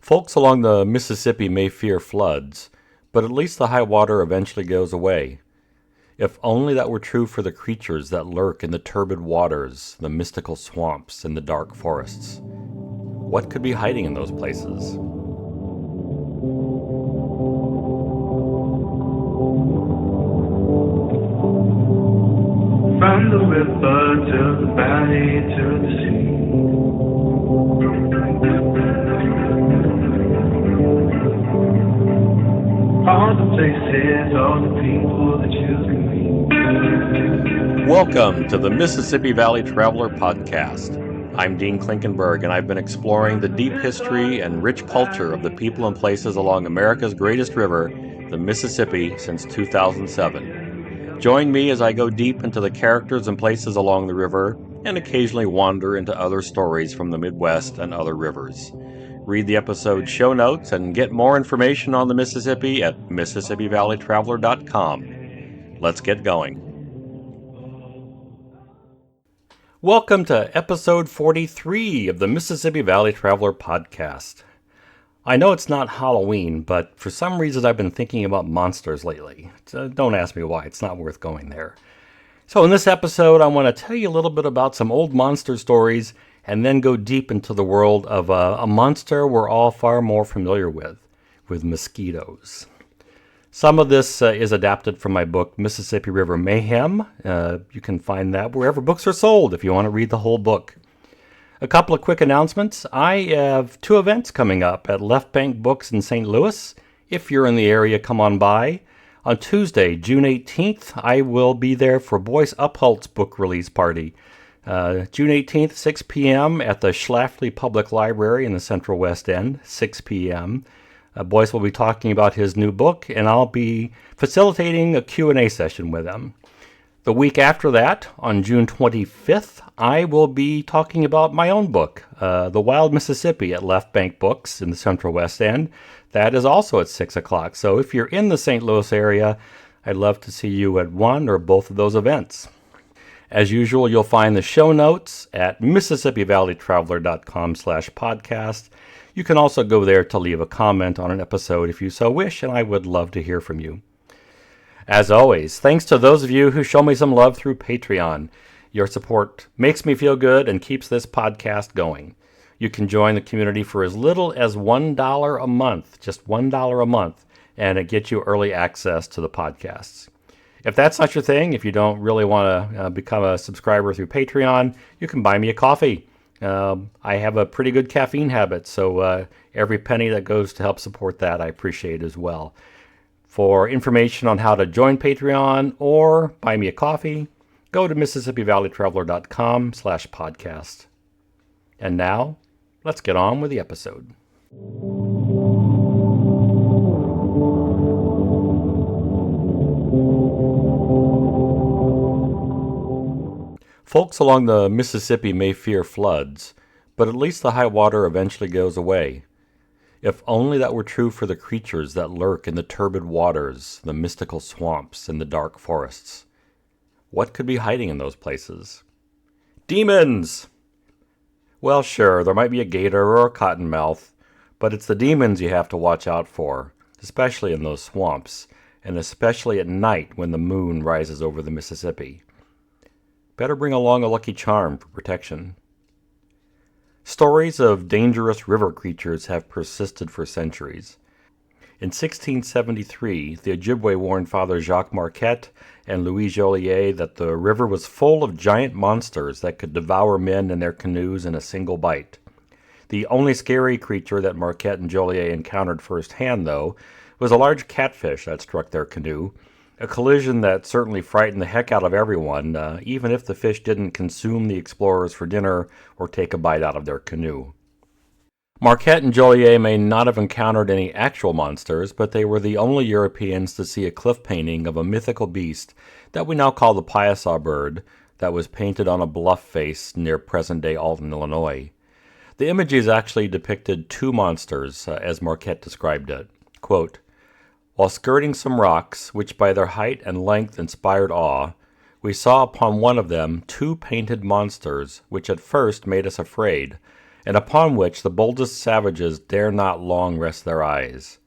Folks along the Mississippi may fear floods, but at least the high water eventually goes away. If only that were true for the creatures that lurk in the turbid waters, the mystical swamps, and the dark forests. What could be hiding in those places? From the river to the valley to the sea, all the places, all the people that you can meet. Welcome to the Mississippi Valley Traveler Podcast. I'm Dean Klinkenberg, and I've been exploring the deep history and rich culture of the people and places along America's greatest river, the Mississippi, since 2007. Join me as I go deep into the characters and places along the river and occasionally wander into other stories from the Midwest and other rivers. Read the episode show notes and get more information on the Mississippi at MississippiValleyTraveler.com. Let's get going. Welcome to episode 43 of the Mississippi Valley Traveler Podcast. I know it's not Halloween, but for some reason I've been thinking about monsters lately. Don't ask me why, it's not worth going there. So in this episode, I want to tell you a little bit about some old monster stories and then go deep into the world of a monster we're all far more familiar with mosquitoes. Some of this is adapted from my book, Mississippi River Mayhem. You can find that wherever books are sold if you want to read the whole book. A couple of quick announcements. I have two events coming up at Left Bank Books in St. Louis. If you're in the area, come on by. On Tuesday, June 18th, I will be there for Boyce Upholt's book release party. June 18th, 6 p.m. at the Schlafly Public Library in the Central West End, 6 p.m. Boyce will be talking about his new book, and I'll be facilitating a Q&A session with him. The week after that, on June 25th, I will be talking about my own book, The Wild Mississippi, at Left Bank Books in the Central West End. That is also at 6 o'clock. So if you're in the St. Louis area, I'd love to see you at one or both of those events. As usual, you'll find the show notes at MississippiValleyTraveler.com/podcast. You can also go there to leave a comment on an episode if you so wish, and I would love to hear from you. As always, thanks to those of you who show me some love through Patreon. Your support makes me feel good and keeps this podcast going. You can join the community for as little as $1 a month, just $1 a month, and it gets you early access to the podcasts. If that's not your thing, if you don't really want to become a subscriber through Patreon, you can buy me a coffee. I have a pretty good caffeine habit, so every penny that goes to help support that, I appreciate as well. For information on how to join Patreon or buy me a coffee, go to MississippiValleyTraveler.com/podcast. And now, let's get on with the episode. Folks along the Mississippi may fear floods, but at least the high water eventually goes away. If only that were true for the creatures that lurk in the turbid waters, the mystical swamps, and the dark forests. What could be hiding in those places? Demons! Well, sure, there might be a gator or a cottonmouth, but it's the demons you have to watch out for, especially in those swamps, and especially at night when the moon rises over the Mississippi. Better bring along a lucky charm for protection. Stories of dangerous river creatures have persisted for centuries. In 1673, the Ojibwe warned Father Jacques Marquette and Louis Joliet that the river was full of giant monsters that could devour men in their canoes in a single bite. The only scary creature that Marquette and Joliet encountered firsthand, though, was a large catfish that struck their canoe, a collision that certainly frightened the heck out of everyone, even if the fish didn't consume the explorers for dinner or take a bite out of their canoe. Marquette and Joliet may not have encountered any actual monsters, but they were the only Europeans to see a cliff painting of a mythical beast that we now call the Piasa bird that was painted on a bluff face near present-day Alton, Illinois. The images actually depicted two monsters, as Marquette described it. Quote, "While skirting some rocks, which by their height and length inspired awe, we saw upon one of them two painted monsters, which at first made us afraid, and upon which the boldest savages dare not long rest their eyes.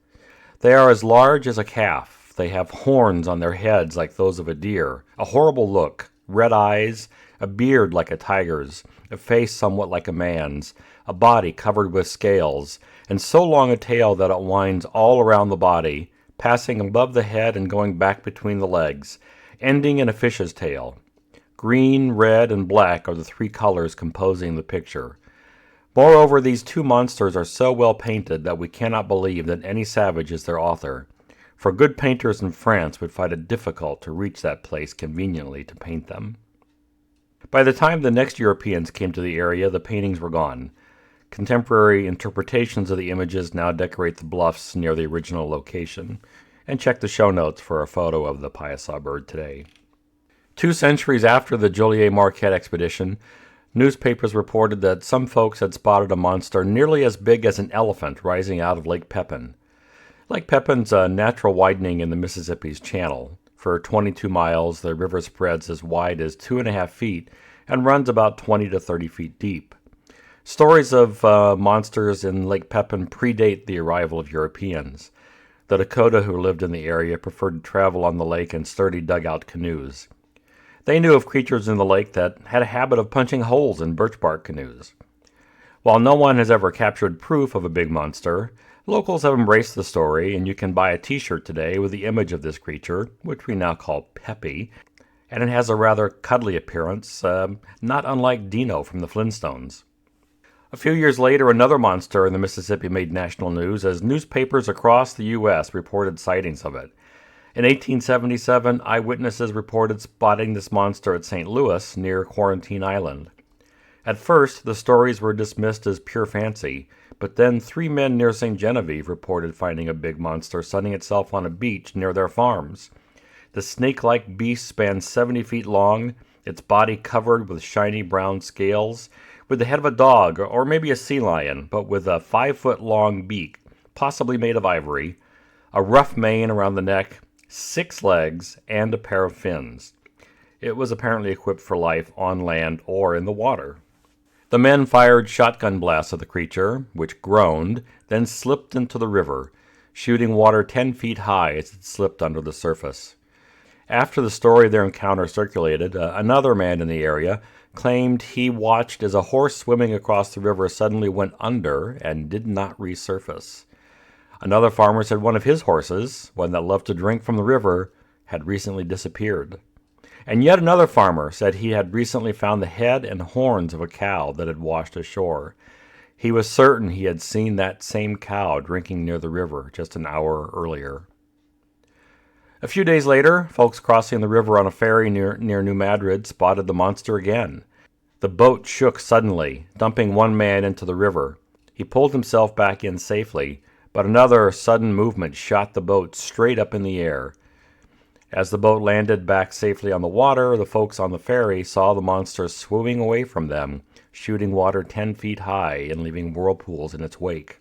They are as large as a calf. They have horns on their heads like those of a deer, a horrible look, red eyes, a beard like a tiger's, a face somewhat like a man's, a body covered with scales, and so long a tail that it winds all around the body, passing above the head and going back between the legs, ending in a fish's tail. Green, red, and black are the three colors composing the picture. Moreover, these two monsters are so well painted that we cannot believe that any savage is their author, for good painters in France would find it difficult to reach that place conveniently to paint them. By the time the next Europeans came to the area, the paintings were gone. Contemporary interpretations of the images now decorate the bluffs near the original location, and check the show notes for a photo of the Piasa bird today. 2 centuries after the Joliet-Marquette expedition, newspapers reported that some folks had spotted a monster nearly as big as an elephant rising out of Lake Pepin. Lake Pepin's a natural widening in the Mississippi's channel. For 22 miles, the river spreads as wide as 2.5 feet and runs about 20 to 30 feet deep. Stories of monsters in Lake Pepin predate the arrival of Europeans. The Dakota who lived in the area preferred to travel on the lake in sturdy dugout canoes. They knew of creatures in the lake that had a habit of punching holes in birch bark canoes. While no one has ever captured proof of a big monster, locals have embraced the story, and you can buy a t-shirt today with the image of this creature, which we now call Peppy, and it has a rather cuddly appearance, not unlike Dino from the Flintstones. A few years later, another monster in the Mississippi made national news as newspapers across the U.S. reported sightings of it. In 1877, eyewitnesses reported spotting this monster at St. Louis near Quarantine Island. At first, the stories were dismissed as pure fancy, but then 3 men near St. Genevieve reported finding a big monster sunning itself on a beach near their farms. The snake-like beast spanned 70 feet long, its body covered with shiny brown scales, with the head of a dog or maybe a sea lion, but with a 5-foot-long beak, possibly made of ivory, a rough mane around the neck, 6 legs, and a pair of fins. It was apparently equipped for life on land or in the water. The men fired shotgun blasts at the creature, which groaned, then slipped into the river, shooting water 10 feet high as it slipped under the surface. After the story of their encounter circulated, another man in the area claimed he watched as a horse swimming across the river suddenly went under and did not resurface. Another farmer said one of his horses, one that loved to drink from the river, had recently disappeared. And yet another farmer said he had recently found the head and horns of a cow that had washed ashore. He was certain he had seen that same cow drinking near the river just an hour earlier. A few days later, folks crossing the river on a ferry near New Madrid spotted the monster again. The boat shook suddenly, dumping one man into the river. He pulled himself back in safely, but another sudden movement shot the boat straight up in the air. As the boat landed back safely on the water, the folks on the ferry saw the monster swimming away from them, shooting water 10 feet high and leaving whirlpools in its wake.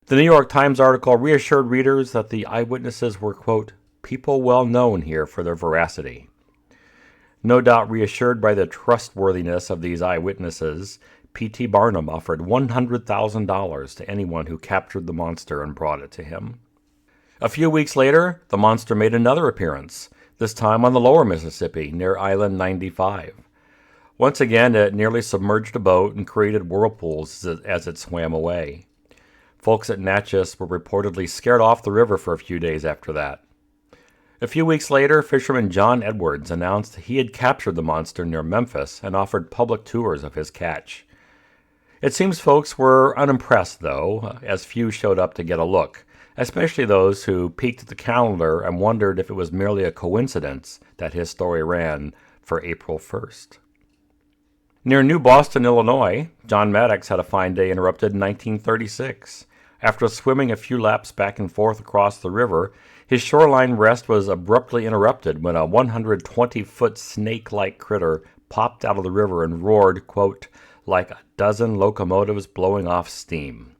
The New York Times article reassured readers that the eyewitnesses were, quote, people well known here for their veracity. No doubt reassured by the trustworthiness of these eyewitnesses, P.T. Barnum offered $100,000 to anyone who captured the monster and brought it to him. A few weeks later, the monster made another appearance, this time on the lower Mississippi, near Island 95. Once again, it nearly submerged a boat and created whirlpools as it swam away. Folks at Natchez were reportedly scared off the river for a few days after that. A few weeks later, fisherman John Edwards announced he had captured the monster near Memphis and offered public tours of his catch. It seems folks were unimpressed, though, as few showed up to get a look, especially those who peeked at the calendar and wondered if it was merely a coincidence that his story ran for April 1st. Near New Boston, Illinois, John Maddox had a fine day interrupted in 1936. After swimming a few laps back and forth across the river, his shoreline rest was abruptly interrupted when a 120-foot snake-like critter popped out of the river and roared, quote, like a dozen locomotives blowing off steam.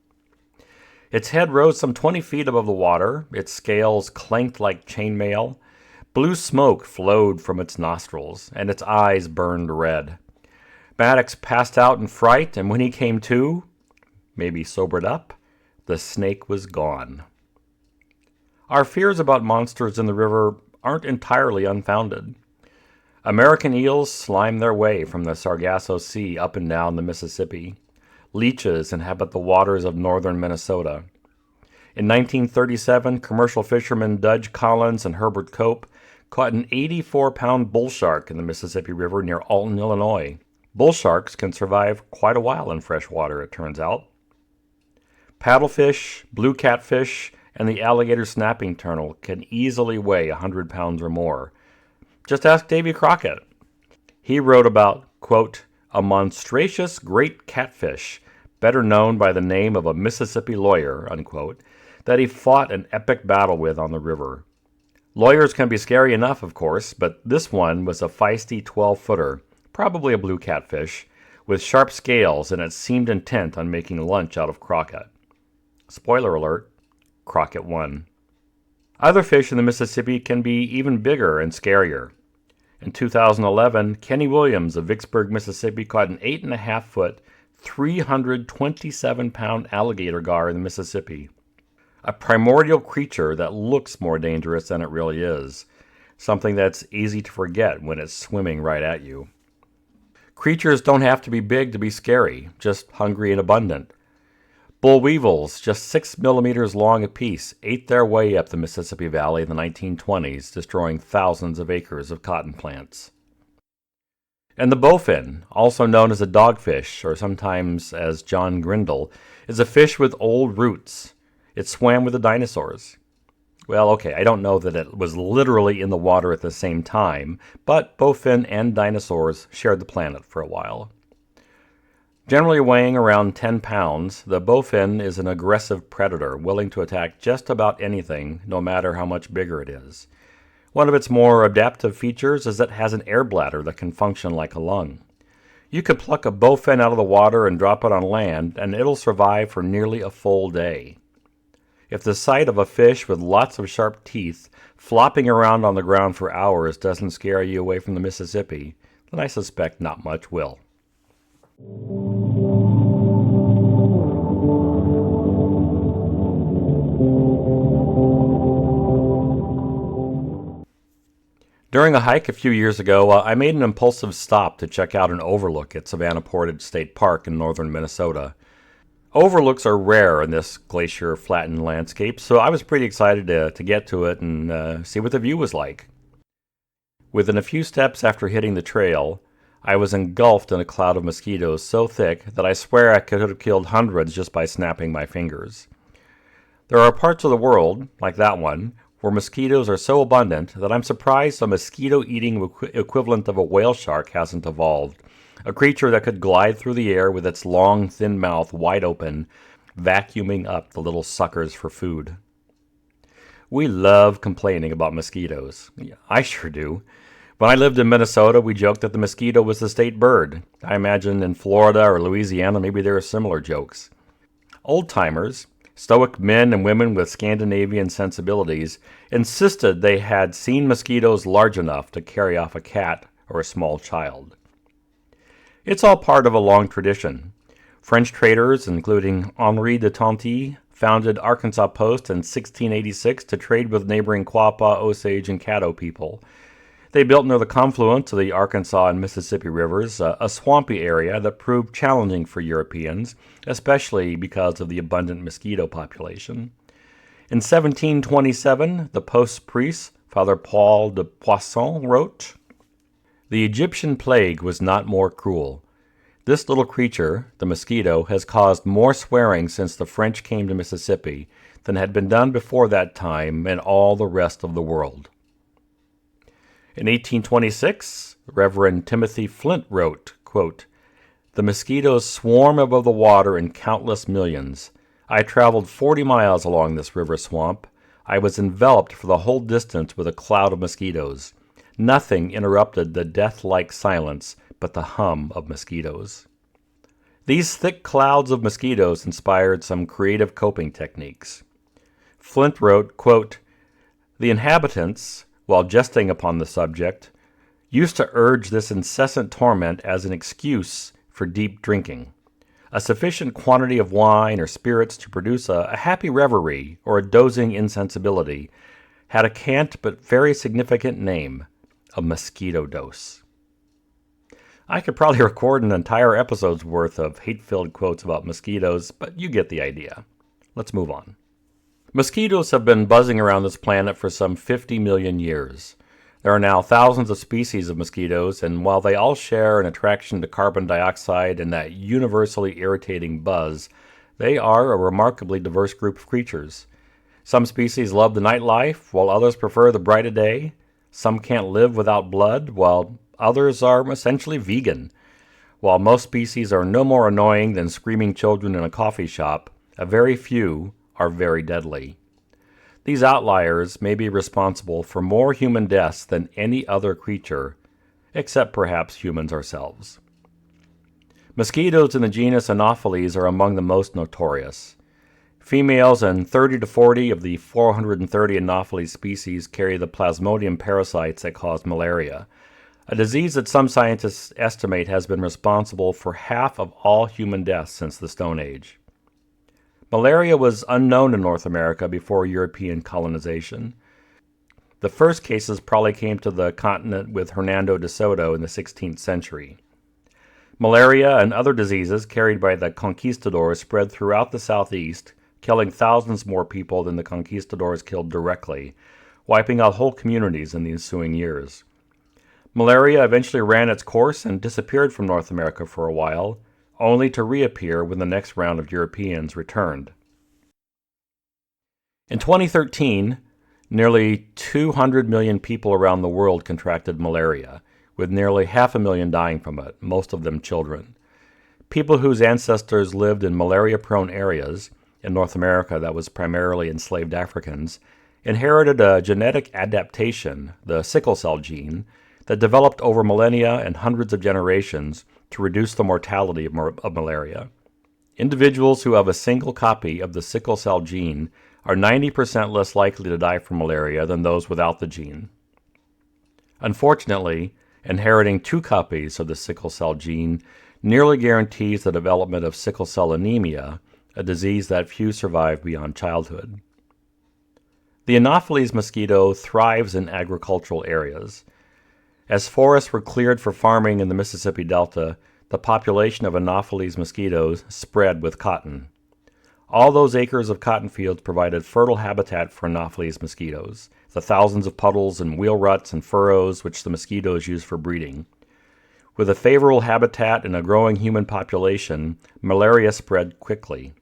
Its head rose some 20 feet above the water, its scales clanked like chainmail, blue smoke flowed from its nostrils, and its eyes burned red. Maddox passed out in fright, and when he came to, maybe sobered up, the snake was gone. Our fears about monsters in the river aren't entirely unfounded. American eels slime their way from the Sargasso Sea up and down the Mississippi. Leeches inhabit the waters of northern Minnesota. In 1937, commercial fishermen Dudge Collins and Herbert Cope caught an 84-pound bull shark in the Mississippi River near Alton, Illinois. Bull sharks can survive quite a while in fresh water, it turns out. Paddlefish, blue catfish, and the alligator snapping turtle can easily weigh 100 pounds or more. Just ask Davy Crockett. He wrote about, quote, a monstrous great catfish, better known by the name of a Mississippi lawyer, unquote, that he fought an epic battle with on the river. Lawyers can be scary enough, of course, but this one was a feisty 12-footer, probably a blue catfish, with sharp scales, and it seemed intent on making lunch out of Crockett. Spoiler alert, Crockett won. Other fish in the Mississippi can be even bigger and scarier. In 2011, Kenny Williams of Vicksburg, Mississippi caught an 8.5-foot, 327-pound alligator gar in the Mississippi. A primordial creature that looks more dangerous than it really is. Something that's easy to forget when it's swimming right at you. Creatures don't have to be big to be scary, just hungry and abundant. Bull weevils, just 6 millimeters long apiece, ate their way up the Mississippi Valley in the 1920s, destroying thousands of acres of cotton plants. And the bowfin, also known as a dogfish, or sometimes as John Grindle, is a fish with old roots. It swam with the dinosaurs. Well, okay, I don't know that it was literally in the water at the same time, but bowfin and dinosaurs shared the planet for a while. Generally weighing around 10 pounds, the bowfin is an aggressive predator willing to attack just about anything, no matter how much bigger it is. One of its more adaptive features is that it has an air bladder that can function like a lung. You could pluck a bowfin out of the water and drop it on land, and it'll survive for nearly a full day. If the sight of a fish with lots of sharp teeth flopping around on the ground for hours doesn't scare you away from the Mississippi, then I suspect not much will. During a hike a few years ago, I made an impulsive stop to check out an overlook at Savannah Portage State Park in northern Minnesota. Overlooks are rare in this glacier-flattened landscape, so I was pretty excited to get to it and see what the view was like. Within a few steps after hitting the trail, I was engulfed in a cloud of mosquitoes so thick that I swear I could have killed hundreds just by snapping my fingers. There are parts of the world, like that one, where mosquitoes are so abundant that I'm surprised a mosquito-eating equivalent of a whale shark hasn't evolved, a creature that could glide through the air with its long, thin mouth wide open, vacuuming up the little suckers for food. We love complaining about mosquitoes. I sure do. When I lived in Minnesota, we joked that the mosquito was the state bird. I imagine in Florida or Louisiana, maybe there are similar jokes. Old-timers, stoic men and women with Scandinavian sensibilities, insisted they had seen mosquitoes large enough to carry off a cat or a small child. It's all part of a long tradition. French traders, including Henri de Tonty, founded Arkansas Post in 1686 to trade with neighboring Quapaw, Osage, and Caddo people. They built near the confluence of the Arkansas and Mississippi rivers, a swampy area that proved challenging for Europeans, especially because of the abundant mosquito population. In 1727, the Post's priest, Father Paul de Poisson, wrote, "The Egyptian plague was not more cruel. This little creature, the mosquito, has caused more swearing since the French came to Mississippi than had been done before that time in all the rest of the world." In 1826, Reverend Timothy Flint wrote, quote, "The mosquitoes swarm above the water in countless millions. I traveled 40 miles along this river swamp. I was enveloped for the whole distance with a cloud of mosquitoes. Nothing interrupted the death-like silence but the hum of mosquitoes." These thick clouds of mosquitoes inspired some creative coping techniques. Flint wrote, quote, "The inhabitants, while jesting upon the subject, used to urge this incessant torment as an excuse for deep drinking. A sufficient quantity of wine or spirits to produce a happy reverie or a dozing insensibility had a cant but very significant name, a mosquito dose. I could probably record an entire episode's worth of hate-filled quotes about mosquitoes, but you get the idea. Let's move on. Mosquitoes have been buzzing around this planet for some 50 million years. There are now thousands of species of mosquitoes, and while they all share an attraction to carbon dioxide and that universally irritating buzz, they are a remarkably diverse group of creatures. Some species love the nightlife, while others prefer the bright of day. Some can't live without blood, while others are essentially vegan. While most species are no more annoying than screaming children in a coffee shop, a very few are very deadly. These outliers may be responsible for more human deaths than any other creature, except perhaps humans ourselves. Mosquitoes in the genus Anopheles are among the most notorious. Females in 30 to 40 of the 430 Anopheles species carry the plasmodium parasites that cause malaria, a disease that some scientists estimate has been responsible for half of all human deaths since the Stone Age. Malaria was unknown in North America before European colonization. The first cases probably came to the continent with Hernando de Soto in the 16th century. Malaria and other diseases carried by the conquistadors spread throughout the southeast, killing thousands more people than the conquistadors killed directly, wiping out whole communities in the ensuing years. Malaria eventually ran its course and disappeared from North America for a while, only to reappear when the next round of Europeans returned. In 2013, nearly 200 million people around the world contracted malaria, with nearly 500,000 dying from it, most of them children. People whose ancestors lived in malaria-prone areas, in North America that was primarily enslaved Africans, inherited a genetic adaptation, the sickle cell gene, that developed over millennia and hundreds of generations to reduce the mortality of malaria. Individuals who have a single copy of the sickle cell gene are 90% less likely to die from malaria than those without the gene. Unfortunately, inheriting 2 copies of the sickle cell gene nearly guarantees the development of sickle cell anemia, a disease that few survive beyond childhood. The Anopheles mosquito thrives in agricultural areas. As forests were cleared for farming in the Mississippi Delta, the population of Anopheles mosquitoes spread with cotton. All those acres of cotton fields provided fertile habitat for Anopheles mosquitoes, the thousands of puddles and wheel ruts and furrows which the mosquitoes use for breeding. With a favorable habitat and a growing human population, malaria spread quickly.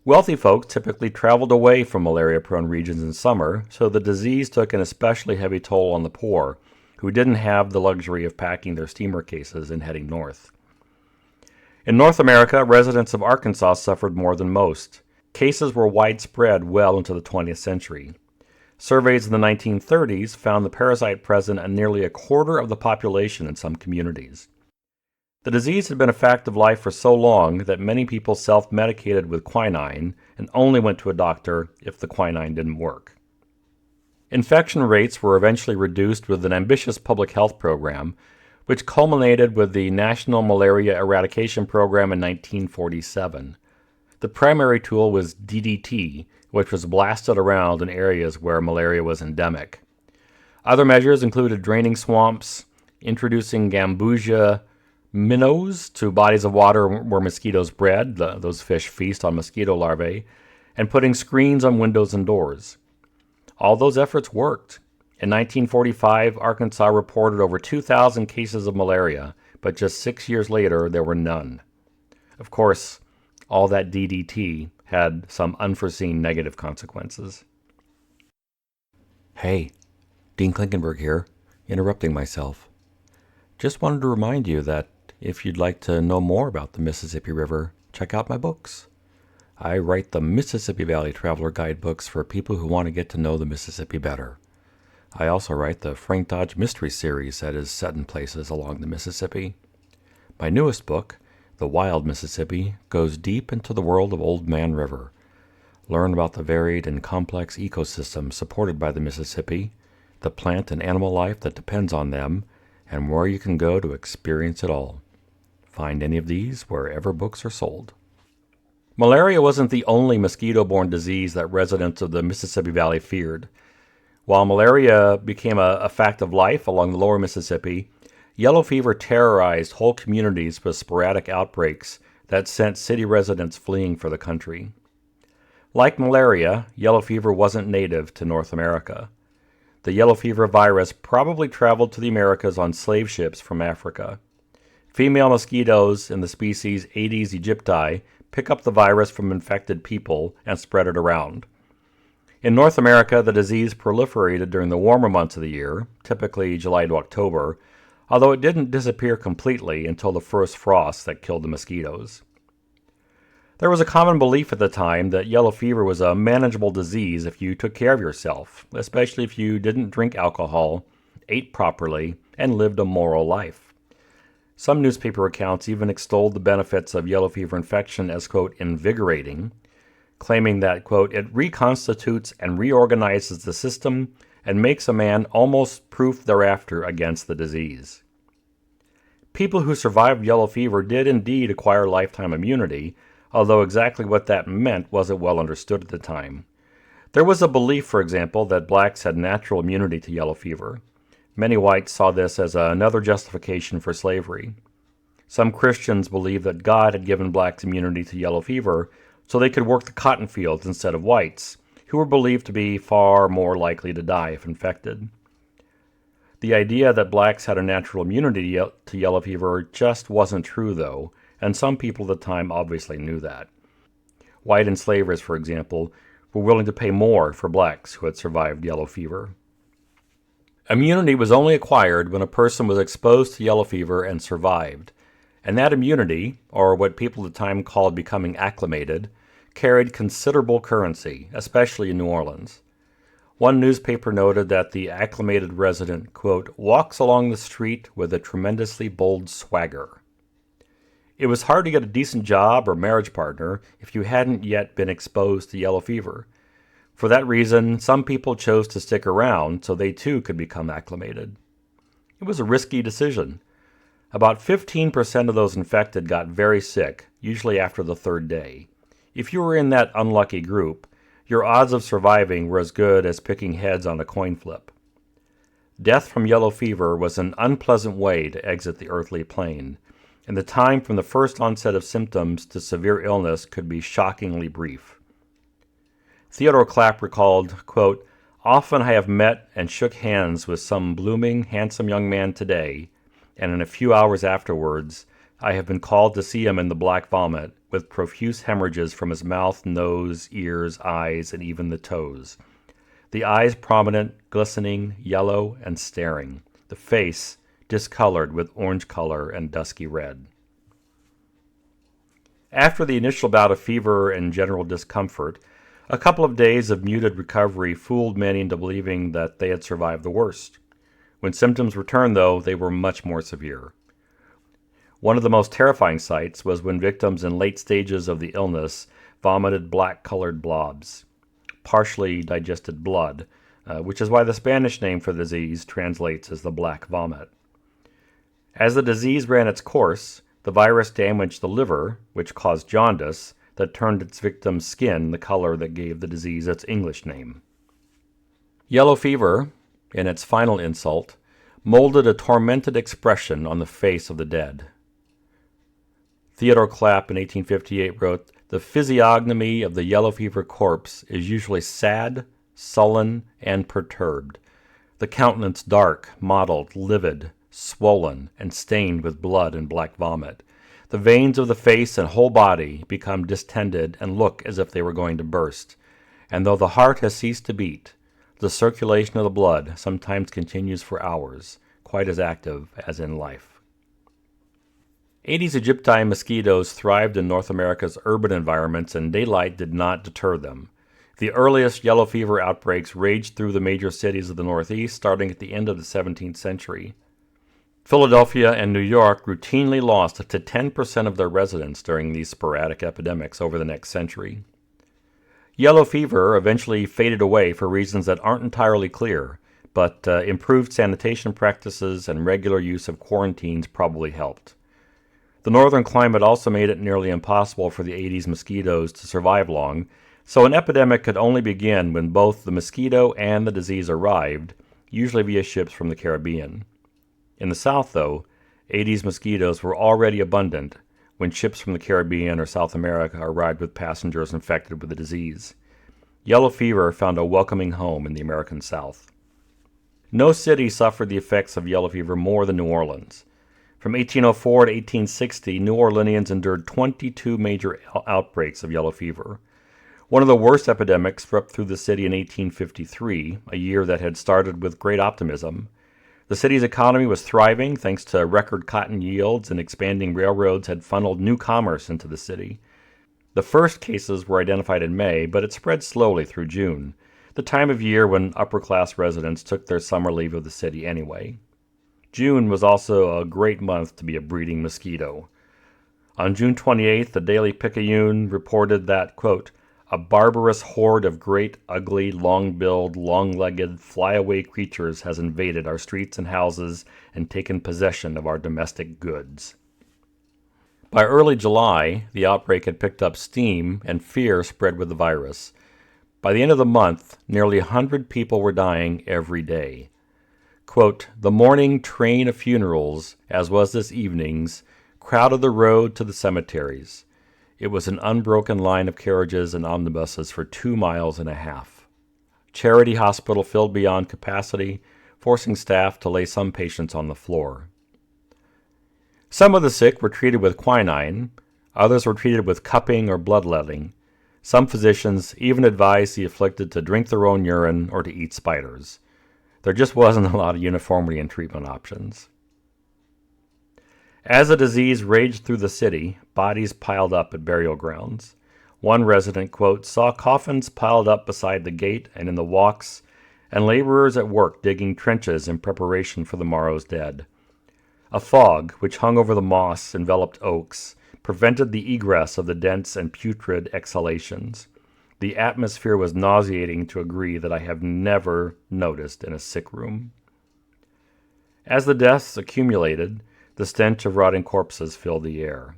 Wealthy folks typically traveled away from malaria-prone regions in summer, so the disease took an especially heavy toll on the poor, who didn't have the luxury of packing their steamer cases and heading north. In North America, residents of Arkansas suffered more than most. Cases were widespread well into the 20th century. Surveys in the 1930s found the parasite present in nearly a quarter of the population in some communities. The disease had been a fact of life for so long that many people self-medicated with quinine and only went to a doctor if the quinine didn't work. Infection rates were eventually reduced with an ambitious public health program, which culminated with the National Malaria Eradication Program in 1947. The primary tool was DDT, which was blasted around in areas where malaria was endemic. Other measures included draining swamps, introducing gambusia minnows to bodies of water where mosquitoes bred, those fish feast on mosquito larvae, and putting screens on windows and doors. All those efforts worked. In 1945, Arkansas reported over 2,000 cases of malaria, but just 6 years later, there were none. Of course, all that DDT had some unforeseen negative consequences. Hey, Dean Klinkenberg here, interrupting myself. Just wanted to remind you that if you'd like to know more about the Mississippi River, check out my books. I write the Mississippi Valley Traveler guidebooks for people who want to get to know the Mississippi better. I also write the Frank Dodge Mystery Series that is set in places along the Mississippi. My newest book, The Wild Mississippi, goes deep into the world of Old Man River. Learn about the varied and complex ecosystem supported by the Mississippi, the plant and animal life that depends on them, and where you can go to experience it all. Find any of these wherever books are sold. Malaria wasn't the only mosquito-borne disease that residents of the Mississippi Valley feared. While malaria became a fact of life along the lower Mississippi, yellow fever terrorized whole communities with sporadic outbreaks that sent city residents fleeing for the country. Like malaria, yellow fever wasn't native to North America. The yellow fever virus probably traveled to the Americas on slave ships from Africa. Female mosquitoes in the species Aedes aegypti pick up the virus from infected people and spread it around. In North America, the disease proliferated during the warmer months of the year, typically July to October, although it didn't disappear completely until the first frost that killed the mosquitoes. There was a common belief at the time that yellow fever was a manageable disease if you took care of yourself, especially if you didn't drink alcohol, ate properly, and lived a moral life. Some newspaper accounts even extolled the benefits of yellow fever infection as, quote, invigorating, claiming that, quote, it reconstitutes and reorganizes the system and makes a man almost proof thereafter against the disease. People who survived yellow fever did indeed acquire lifetime immunity, although exactly what that meant wasn't well understood at the time. There was a belief, for example, that blacks had natural immunity to yellow fever. Many whites saw this as another justification for slavery. Some Christians believed that God had given blacks immunity to yellow fever so they could work the cotton fields instead of whites, who were believed to be far more likely to die if infected. The idea that blacks had a natural immunity to yellow fever just wasn't true, though, and some people at the time obviously knew that. White enslavers, for example, were willing to pay more for blacks who had survived yellow fever. Immunity was only acquired when a person was exposed to yellow fever and survived, and that immunity, or what people at the time called becoming acclimated, carried considerable currency, especially in New Orleans. One newspaper noted that the acclimated resident, quote, walks along the street with a tremendously bold swagger. It was hard to get a decent job or marriage partner if you hadn't yet been exposed to yellow fever. For that reason, some people chose to stick around so they too could become acclimated. It was a risky decision. About 15% of those infected got very sick, usually after the third day. If you were in that unlucky group, your odds of surviving were as good as picking heads on a coin flip. Death from yellow fever was an unpleasant way to exit the earthly plane, and the time from the first onset of symptoms to severe illness could be shockingly brief. Theodore Clapp recalled, quote, often I have met and shook hands with some blooming, handsome young man today, and in a few hours afterwards, I have been called to see him in the black vomit, with profuse hemorrhages from his mouth, nose, ears, eyes, and even the toes. The eyes prominent, glistening, yellow, and staring. The face discolored with orange color and dusky red. After the initial bout of fever and general discomfort, a couple of days of muted recovery fooled many into believing that they had survived the worst. When symptoms returned, though, they were much more severe. One of the most terrifying sights was when victims in late stages of the illness vomited black-colored blobs, partially digested blood, which is why the Spanish name for the disease translates as the black vomit. As the disease ran its course, the virus damaged the liver, which caused jaundice, that turned its victim's skin the color that gave the disease its English name. Yellow fever, in its final insult, molded a tormented expression on the face of the dead. Theodore Clapp in 1858 wrote, the physiognomy of the yellow fever corpse is usually sad, sullen, and perturbed, the countenance dark, mottled, livid, swollen, and stained with blood and black vomit. The veins of the face and whole body become distended and look as if they were going to burst, and though the heart has ceased to beat, the circulation of the blood sometimes continues for hours, quite as active as in life. Aedes aegypti mosquitoes thrived in North America's urban environments, and daylight did not deter them. The earliest yellow fever outbreaks raged through the major cities of the Northeast starting at the end of the 17th century. Philadelphia and New York routinely lost up to 10% of their residents during these sporadic epidemics over the next century. Yellow fever eventually faded away for reasons that aren't entirely clear, but improved sanitation practices and regular use of quarantines probably helped. The northern climate also made it nearly impossible for the Aedes mosquitoes to survive long, so an epidemic could only begin when both the mosquito and the disease arrived, usually via ships from the Caribbean. In the south, though, Aedes mosquitoes were already abundant when ships from the Caribbean or South America arrived with passengers infected with the disease. Yellow fever found a welcoming home in the American South. No city suffered the effects of yellow fever more than New Orleans. From 1804 to 1860, New Orleanians endured 22 major outbreaks of yellow fever. One of the worst epidemics swept through the city in 1853, a year that had started with great optimism. The city's economy was thriving thanks to record cotton yields, and expanding railroads had funneled new commerce into the city. The first cases were identified in May, but it spread slowly through June, the time of year when upper-class residents took their summer leave of the city anyway. June was also a great month to be a breeding mosquito. On June 28th, the Daily Picayune reported that, quote, a barbarous horde of great, ugly, long-billed, long-legged, flyaway creatures has invaded our streets and houses and taken possession of our domestic goods. By early July, the outbreak had picked up steam and fear spread with the virus. By the end of the month, nearly 100 people were dying every day. Quote, the morning train of funerals, as was this evening's, crowded the road to the cemeteries. It was an unbroken line of carriages and omnibuses for 2.5 miles. Charity Hospital filled beyond capacity, forcing staff to lay some patients on the floor. Some of the sick were treated with quinine, others were treated with cupping or bloodletting. Some physicians even advised the afflicted to drink their own urine or to eat spiders. There just wasn't a lot of uniformity in treatment options. As the disease raged through the city, bodies piled up at burial grounds. One resident, quote, saw coffins piled up beside the gate and in the walks, and laborers at work digging trenches in preparation for the morrow's dead. A fog, which hung over the moss-enveloped oaks, prevented the egress of the dense and putrid exhalations. The atmosphere was nauseating to a degree that I have never noticed in a sick room. As the deaths accumulated, the stench of rotting corpses filled the air.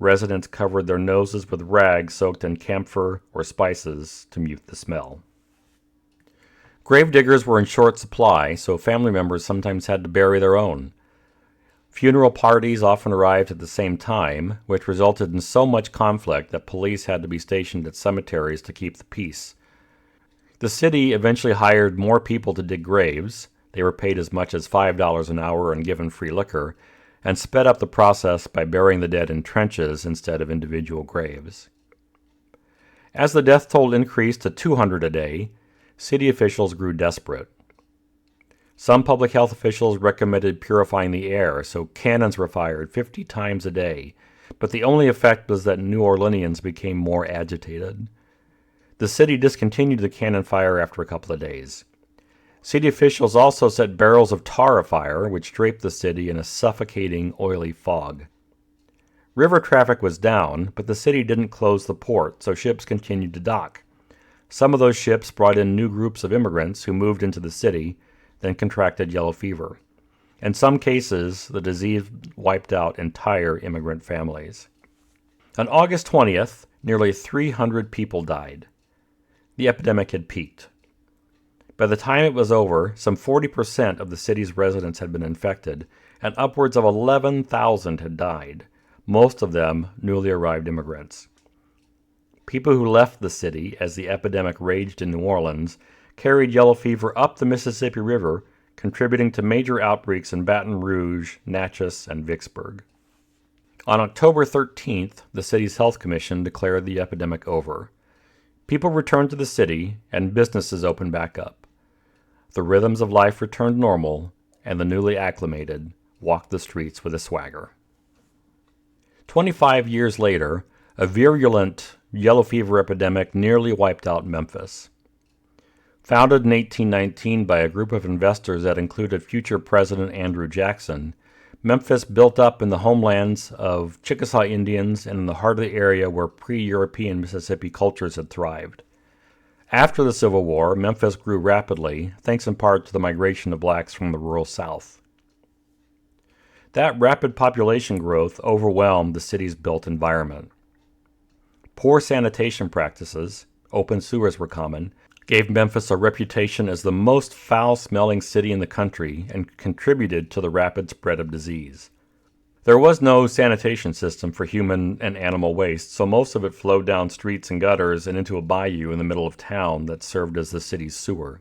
Residents covered their noses with rags soaked in camphor or spices to mute the smell. Gravediggers were in short supply, so family members sometimes had to bury their own. Funeral parties often arrived at the same time, which resulted in so much conflict that police had to be stationed at cemeteries to keep the peace. The city eventually hired more people to dig graves. They were paid as much as $5 an hour and given free liquor, and sped up the process by burying the dead in trenches instead of individual graves. As the death toll increased to 200 a day, city officials grew desperate. Some public health officials recommended purifying the air, so cannons were fired 50 times a day, but the only effect was that New Orleanians became more agitated. The city discontinued the cannon fire after a couple of days. City officials also set barrels of tar afire, which draped the city in a suffocating, oily fog. River traffic was down, but the city didn't close the port, so ships continued to dock. Some of those ships brought in new groups of immigrants who moved into the city, then contracted yellow fever. In some cases, the disease wiped out entire immigrant families. On August 20th, nearly 300 people died. The epidemic had peaked. By the time it was over, some 40% of the city's residents had been infected, and upwards of 11,000 had died, most of them newly arrived immigrants. People who left the city as the epidemic raged in New Orleans carried yellow fever up the Mississippi River, contributing to major outbreaks in Baton Rouge, Natchez, and Vicksburg. On October 13th, the city's health commission declared the epidemic over. People returned to the city, and businesses opened back up. The rhythms of life returned normal, and the newly acclimated walked the streets with a swagger. 25 years later, a virulent yellow fever epidemic nearly wiped out Memphis. Founded in 1819 by a group of investors that included future President Andrew Jackson, Memphis built up in the homelands of Chickasaw Indians and in the heart of the area where pre-European Mississippi cultures had thrived. After the Civil War, Memphis grew rapidly, thanks in part to the migration of blacks from the rural South. That rapid population growth overwhelmed the city's built environment. Poor sanitation practices, open sewers were common, gave Memphis a reputation as the most foul-smelling city in the country and contributed to the rapid spread of disease. There was no sanitation system for human and animal waste, so most of it flowed down streets and gutters and into a bayou in the middle of town that served as the city's sewer.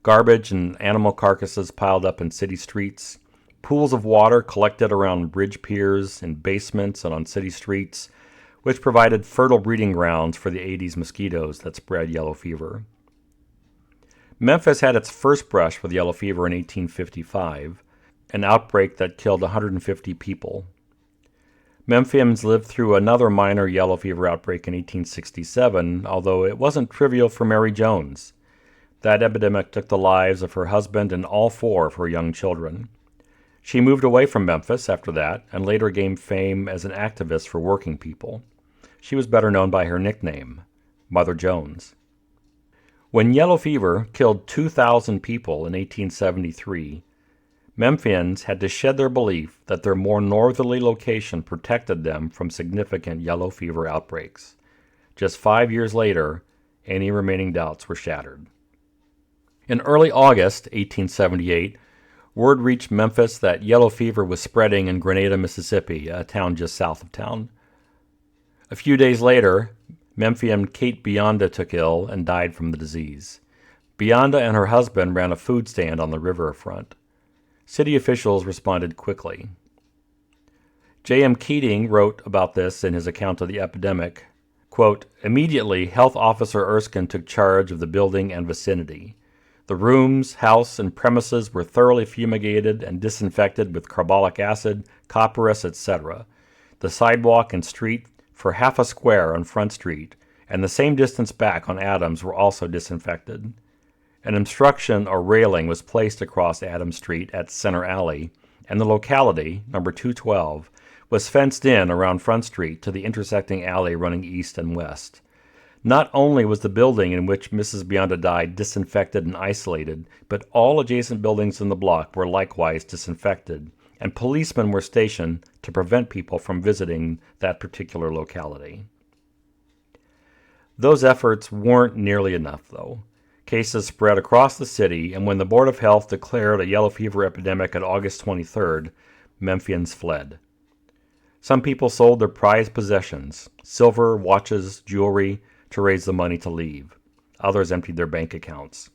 Garbage and animal carcasses piled up in city streets, pools of water collected around bridge piers, in basements, and on city streets, which provided fertile breeding grounds for the Aedes mosquitoes that spread yellow fever. Memphis had its first brush with yellow fever in 1855, an outbreak that killed 150 people. Memphians lived through another minor yellow fever outbreak in 1867, although it wasn't trivial for Mary Jones. That epidemic took the lives of her husband and all four of her young children. She moved away from Memphis after that and later gained fame as an activist for working people. She was better known by her nickname, Mother Jones. When yellow fever killed 2,000 people in 1873, Memphians had to shed their belief that their more northerly location protected them from significant yellow fever outbreaks. Just 5 years later, any remaining doubts were shattered. In early August 1878, word reached Memphis that yellow fever was spreading in Grenada, Mississippi, a town just south of town. A few days later, Memphian Kate Bionda took ill and died from the disease. Bionda and her husband ran a food stand on the riverfront. City officials responded quickly. J.M. Keating wrote about this in his account of the epidemic. Quote, "Immediately, Health Officer Erskine took charge of the building and vicinity. The rooms, house, and premises were thoroughly fumigated and disinfected with carbolic acid, copperas, etc. The sidewalk and street for half a square on Front Street and the same distance back on Adams were also disinfected. An obstruction or railing was placed across Adams Street at Center Alley, and the locality, number 212, was fenced in around Front Street to the intersecting alley running east and west. Not only was the building in which Mrs. Bionda died disinfected and isolated, but all adjacent buildings in the block were likewise disinfected, and policemen were stationed to prevent people from visiting that particular locality." Those efforts weren't nearly enough, though. Cases spread across the city, and when the Board of Health declared a yellow fever epidemic on August 23rd, Memphians fled. Some people sold their prized possessions, silver, watches, jewelry, to raise the money to leave. Others emptied their bank accounts.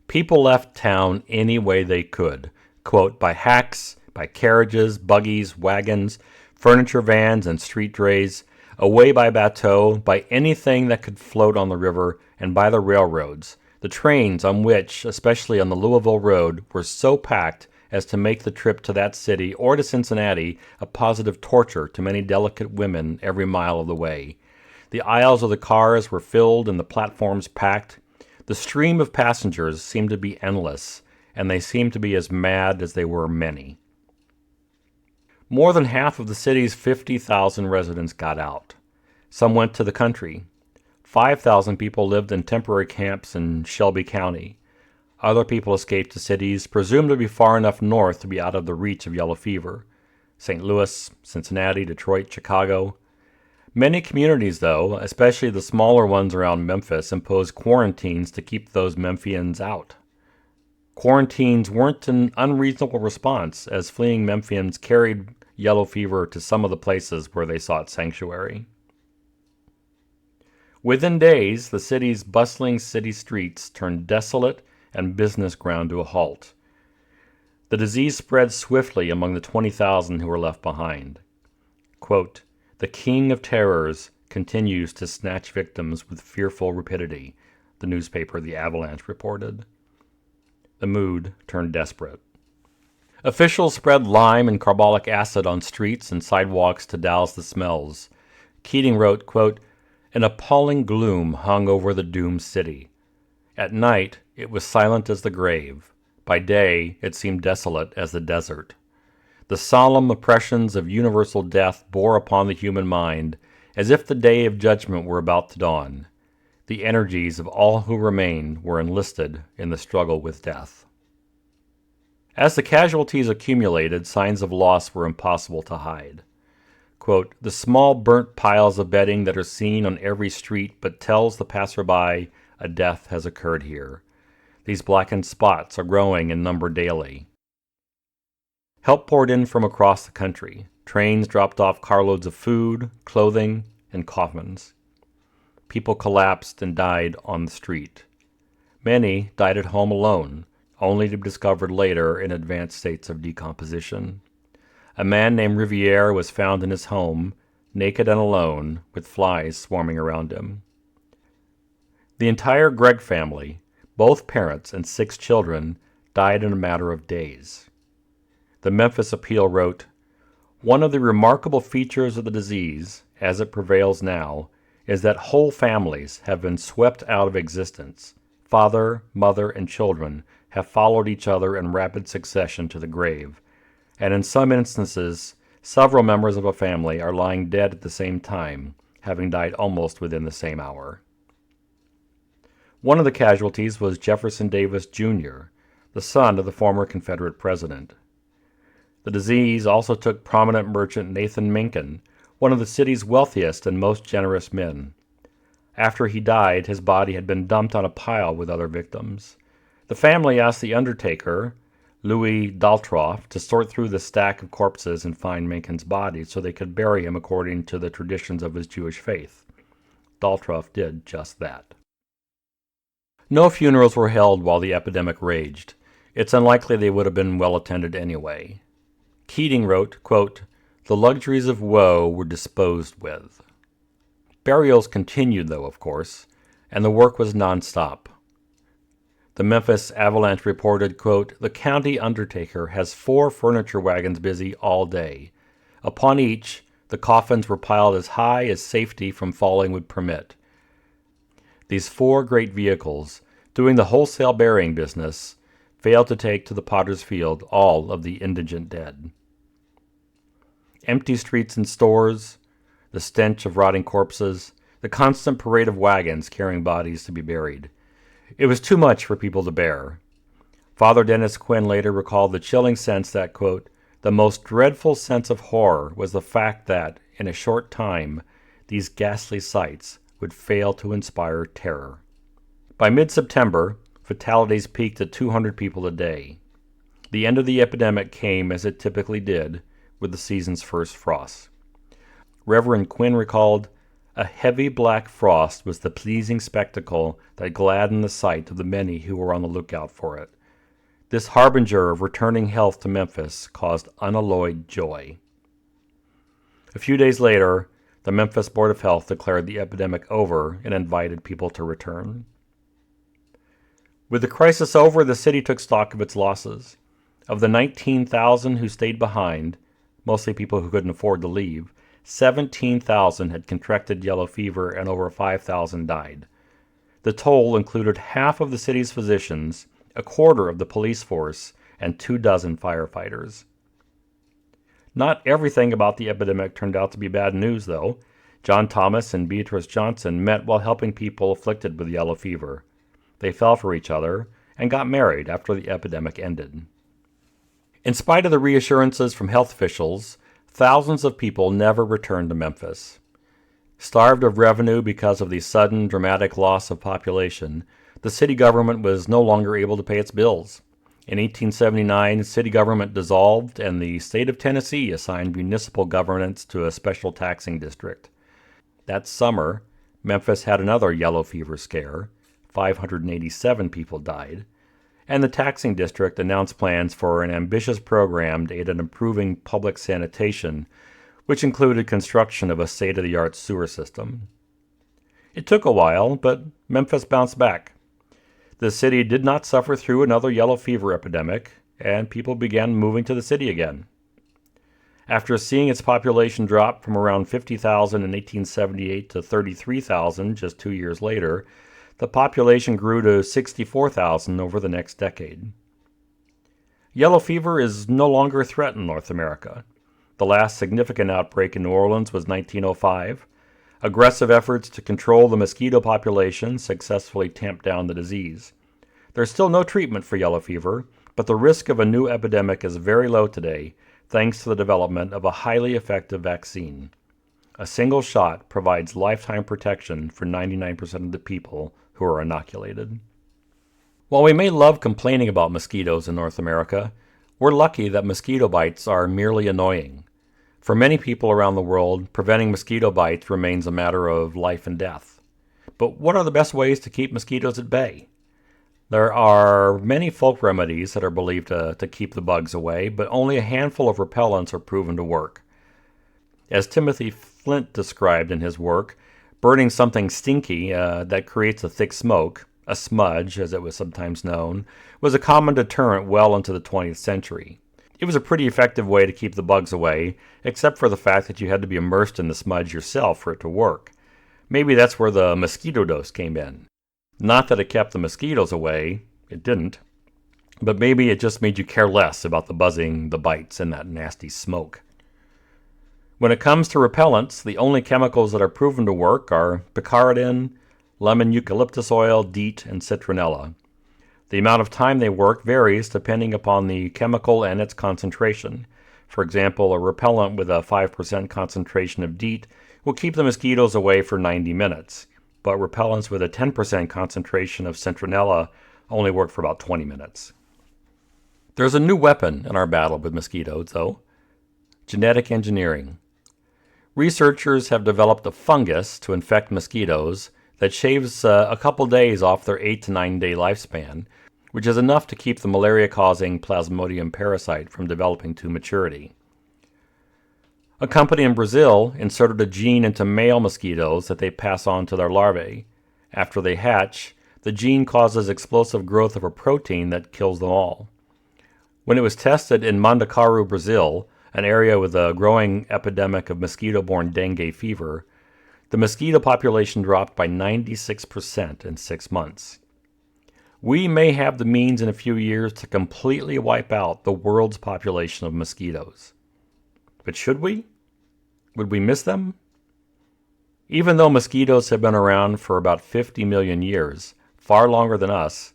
People left town any way they could, quote, by hacks, by carriages, buggies, wagons, furniture vans, and street drays, away by bateau, by anything that could float on the river, and by the railroads, the trains on which, especially on the Louisville Road, were so packed as to make the trip to that city or to Cincinnati a positive torture to many delicate women every mile of the way. The aisles of the cars were filled and the platforms packed. The stream of passengers seemed to be endless, and they seemed to be as mad as they were many. More than half of the city's 50,000 residents got out. Some went to the country. 5,000 people lived in temporary camps in Shelby County. Other people escaped to cities presumed to be far enough north to be out of the reach of yellow fever. St. Louis, Cincinnati, Detroit, Chicago. Many communities, though, especially the smaller ones around Memphis, imposed quarantines to keep those Memphians out. Quarantines weren't an unreasonable response, as fleeing Memphians carried yellow fever to some of the places where they sought sanctuary. Within days, the city's bustling city streets turned desolate and business ground to a halt. The disease spread swiftly among the 20,000 who were left behind. Quote, "The king of terrors continues to snatch victims with fearful rapidity," the newspaper The Avalanche reported. The mood turned desperate. Officials spread lime and carbolic acid on streets and sidewalks to douse the smells. Keating wrote, quote, "An appalling gloom hung over the doomed city. At night, it was silent as the grave. By day, it seemed desolate as the desert. The solemn oppressions of universal death bore upon the human mind, as if the day of judgment were about to dawn. the energies of all who remained were enlisted in the struggle with death. As the casualties accumulated, signs of loss were impossible to hide. Quote, "The small burnt piles of bedding that are seen on every street but tells the passerby a death has occurred here. These blackened spots are growing in number daily." Help poured in from across the country. Trains dropped off carloads of food, clothing, and coffins. People collapsed and died on the street. Many died at home alone, only to be discovered later in advanced states of decomposition. A man named Riviere was found in his home, naked and alone, with flies swarming around him. The entire Gregg family, both parents and 6 children, died in a matter of days. The Memphis Appeal wrote, "One of the remarkable features of the disease, as it prevails now, is that whole families have been swept out of existence. Father, mother, and children have followed each other in rapid succession to the grave, and in some instances, several members of a family are lying dead at the same time, having died almost within the same hour." One of the casualties was Jefferson Davis, Jr., the son of the former Confederate president. The disease also took prominent merchant Nathan Mencken, one of the city's wealthiest and most generous men. After he died, his body had been dumped on a pile with other victims. The family asked the undertaker, Louis Daltroff, to sort through the stack of corpses and find Mencken's body so they could bury him according to the traditions of his Jewish faith. Daltroff did just that. No funerals were held while the epidemic raged. It's unlikely they would have been well attended anyway. Keating wrote, quote, "The luxuries of woe were disposed with." Burials continued, though, of course, and the work was nonstop. The Memphis Avalanche reported, quote, "The county undertaker has 4 furniture wagons busy all day. Upon each, the coffins were piled as high as safety from falling would permit. These 4 great vehicles, doing the wholesale burying business, failed to take to the potter's field all of the indigent dead." Empty streets and stores, the stench of rotting corpses, the constant parade of wagons carrying bodies to be buried. It was too much for people to bear. Father Dennis Quinn later recalled the chilling sense that, quote, "The most dreadful sense of horror was the fact that, in a short time, these ghastly sights would fail to inspire terror." By mid-September, fatalities peaked at 200 people a day. The end of the epidemic came, as it typically did, with the season's first frost. Reverend Quinn recalled, "A heavy black frost was the pleasing spectacle that gladdened the sight of the many who were on the lookout for it. This harbinger of returning health to Memphis caused unalloyed joy." A few days later, the Memphis Board of Health declared the epidemic over and invited people to return. With the crisis over, the city took stock of its losses. Of the 19,000 who stayed behind, mostly people who couldn't afford to leave, 17,000 had contracted yellow fever and over 5,000 died. The toll included half of the city's physicians, a quarter of the police force, and 24 firefighters. Not everything about the epidemic turned out to be bad news, though. John Thomas and Beatrice Johnson met while helping people afflicted with yellow fever. They fell for each other and got married after the epidemic ended. In spite of the reassurances from health officials, thousands of people never returned to Memphis. Starved of revenue because of the sudden, dramatic loss of population, the city government was no longer able to pay its bills. In 1879, city government dissolved, and the state of Tennessee assigned municipal governance to a special taxing district. That summer, Memphis had another yellow fever scare. 587 people died, and the taxing district announced plans for an ambitious program aimed at improving public sanitation, which included construction of a state-of-the-art sewer system. It took a while, but Memphis bounced back. The city did not suffer through another yellow fever epidemic, and people began moving to the city again. After seeing its population drop from around 50,000 in 1878 to 33,000 just 2 years later, the population grew to 64,000 over the next decade. Yellow fever is no longer a threat in North America. The last significant outbreak in New Orleans was 1905. Aggressive efforts to control the mosquito population successfully tamped down the disease. There's still no treatment for yellow fever, but the risk of a new epidemic is very low today, thanks to the development of a highly effective vaccine. A single shot provides lifetime protection for 99% of the people who are inoculated. While we may love complaining about mosquitoes in North America, we're lucky that mosquito bites are merely annoying. For many people around the world, preventing mosquito bites remains a matter of life and death. But what are the best ways to keep mosquitoes at bay? There are many folk remedies that are believed to keep the bugs away, but only a handful of repellents are proven to work. As Timothy Flint described in his work, burning something stinky that creates a thick smoke, a smudge as it was sometimes known, was a common deterrent well into the 20th century. It was a pretty effective way to keep the bugs away, except for the fact that you had to be immersed in the smudge yourself for it to work. Maybe that's where the mosquito dose came in. Not that it kept the mosquitoes away, it didn't, but maybe it just made you care less about the buzzing, the bites, and that nasty smoke. When it comes to repellents, the only chemicals that are proven to work are picaridin, lemon eucalyptus oil, DEET, and citronella. The amount of time they work varies depending upon the chemical and its concentration. For example, a repellent with a 5% concentration of DEET will keep the mosquitoes away for 90 minutes. But repellents with a 10% concentration of citronella only work for about 20 minutes. There's a new weapon in our battle with mosquitoes, though: genetic engineering. Researchers have developed a fungus to infect mosquitoes that shaves a couple days off their 8 to 9 day lifespan, which is enough to keep the malaria-causing Plasmodium parasite from developing to maturity. A company in Brazil inserted a gene into male mosquitoes that they pass on to their larvae. After they hatch, the gene causes explosive growth of a protein that kills them all. When it was tested in Mandacaru, Brazil, an area with a growing epidemic of mosquito-borne dengue fever, the mosquito population dropped by 96% in 6 months. We may have the means in a few years to completely wipe out the world's population of mosquitoes. But should we? Would we miss them? Even though mosquitoes have been around for about 50 million years, far longer than us,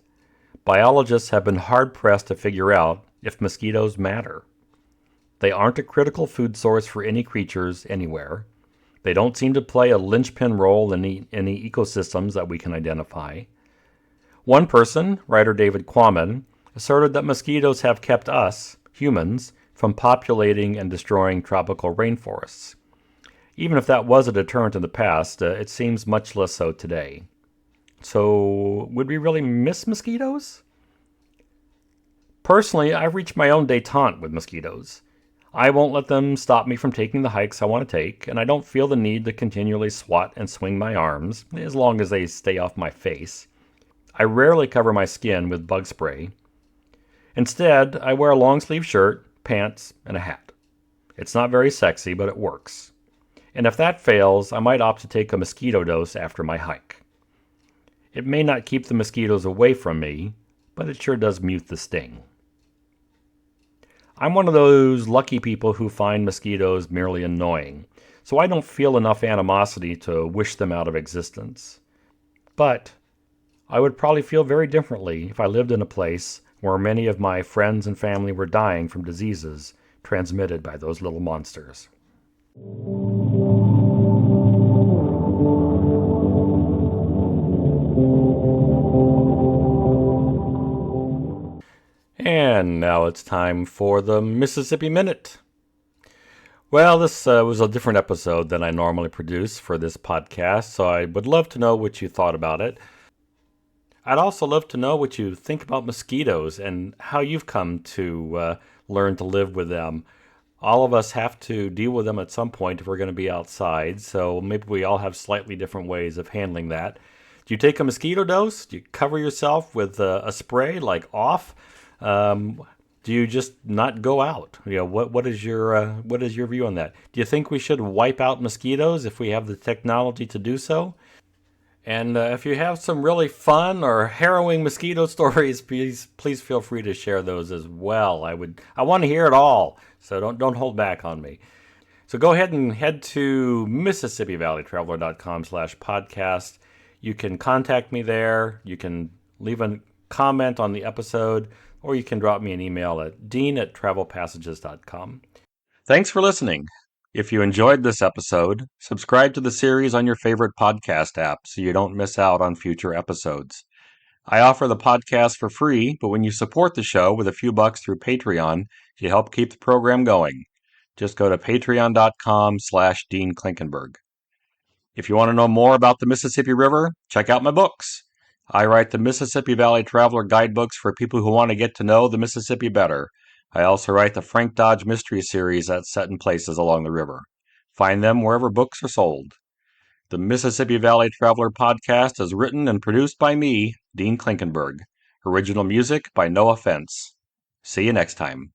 biologists have been hard-pressed to figure out if mosquitoes matter. They aren't a critical food source for any creatures anywhere. They don't seem to play a linchpin role in any ecosystems that we can identify. One person, writer David Quammen, asserted that mosquitoes have kept us, humans, from populating and destroying tropical rainforests. Even if that was a deterrent in the past, it seems much less so today. So, would we really miss mosquitoes? Personally, I've reached my own détente with mosquitoes. I won't let them stop me from taking the hikes I want to take, and I don't feel the need to continually swat and swing my arms, as long as they stay off my face. I rarely cover my skin with bug spray. Instead, I wear a long-sleeve shirt, pants, and a hat. It's not very sexy, but it works. And if that fails, I might opt to take a mosquito dose after my hike. It may not keep the mosquitoes away from me, but it sure does mute the sting. I'm one of those lucky people who find mosquitoes merely annoying, so I don't feel enough animosity to wish them out of existence. But I would probably feel very differently if I lived in a place where many of my friends and family were dying from diseases transmitted by those little monsters. And now it's time for the Mississippi Minute. Well, this was a different episode than I normally produce for this podcast, so I would love to know what you thought about it. I'd also love to know what you think about mosquitoes and how you've come to learn to live with them. All of us have to deal with them at some point if we're going to be outside, so maybe we all have slightly different ways of handling that. Do you take a mosquito dose? Do you cover yourself with a spray like off? Do you just not go out? You know, what is your view on that? Do you think we should wipe out mosquitoes if we have the technology to do so? And if you have some really fun or harrowing mosquito stories, please feel free to share those as well. I want to hear it all, so don't hold back on me. So go ahead and head to MississippiValleyTraveler.com/podcast. You can contact me there. You can leave a comment on the episode, or you can drop me an email at dean@travelpassages.com. Thanks for listening. If you enjoyed this episode, subscribe to the series on your favorite podcast app so you don't miss out on future episodes. I offer the podcast for free, but when you support the show with a few bucks through Patreon, you help keep the program going. Just go to patreon.com/Dean Klinkenberg. If you want to know more about the Mississippi River, check out my books. I write the Mississippi Valley Traveler guidebooks for people who want to get to know the Mississippi better. I also write the Frank Dodge Mystery Series that's set in places along the river. Find them wherever books are sold. The Mississippi Valley Traveler podcast is written and produced by me, Dean Klinkenberg. Original music by No Offense. See you next time.